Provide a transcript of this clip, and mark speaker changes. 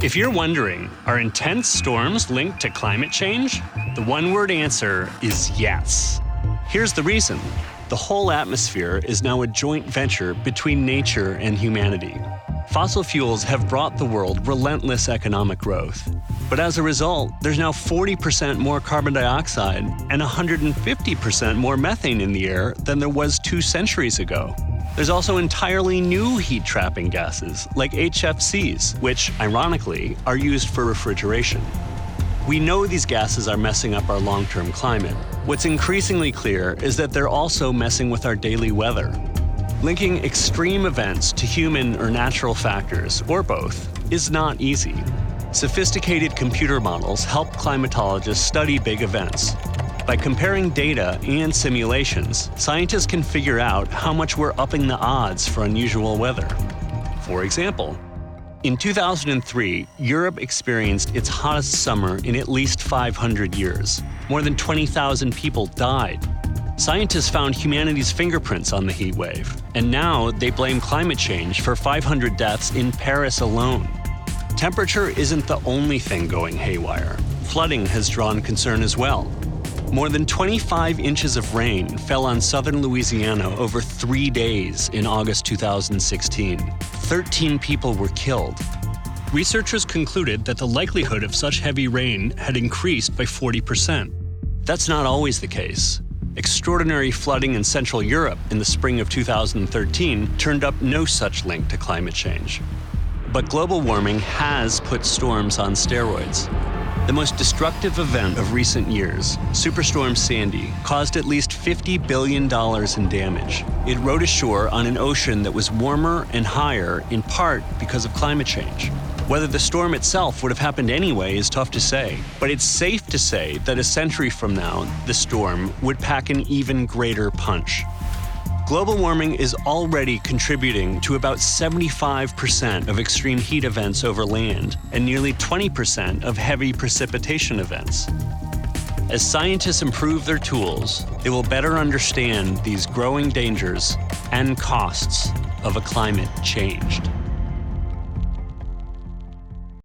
Speaker 1: If you're wondering, are intense storms linked to climate change? The one-word answer is yes. Here's the reason. The whole atmosphere is now a joint venture between nature and humanity. Fossil fuels have brought the world relentless economic growth. But as a result, there's now 40% more carbon dioxide and 150% more methane in the air than there was 2 centuries ago. There's also entirely new heat-trapping gases, like HFCs, which, ironically, are used for refrigeration. We know these gases are messing up our long-term climate. What's increasingly clear is that they're also messing with our daily weather. Linking extreme events to human or natural factors, or both, is not easy. Sophisticated computer models help climatologists study big events. By comparing data and simulations, scientists can figure out how much we're upping the odds for unusual weather. For example, in 2003, Europe experienced its hottest summer in at least 500 years. More than 20,000 people died. Scientists found humanity's fingerprints on the heat wave, and now they blame climate change for 500 deaths in Paris alone. Temperature isn't the only thing going haywire. Flooding has drawn concern as well. More than 25 inches of rain fell on southern Louisiana over 3 days in August 2016. 13 people were killed. Researchers concluded that the likelihood of such heavy rain had increased by 40%. That's not always the case. Extraordinary flooding in Central Europe in the spring of 2013 turned up no such link to climate change. But global warming has put storms on steroids. The most destructive event of recent years, Superstorm Sandy, caused at least $50 billion in damage. It rode ashore on an ocean that was warmer and higher, in part because of climate change. Whether the storm itself would have happened anyway is tough to say, but it's safe to say that a century from now, the storm would pack an even greater punch. Global warming is already contributing to about 75% of extreme heat events over land and nearly 20% of heavy precipitation events. As scientists improve their tools, they will better understand these growing dangers and costs of a climate changed.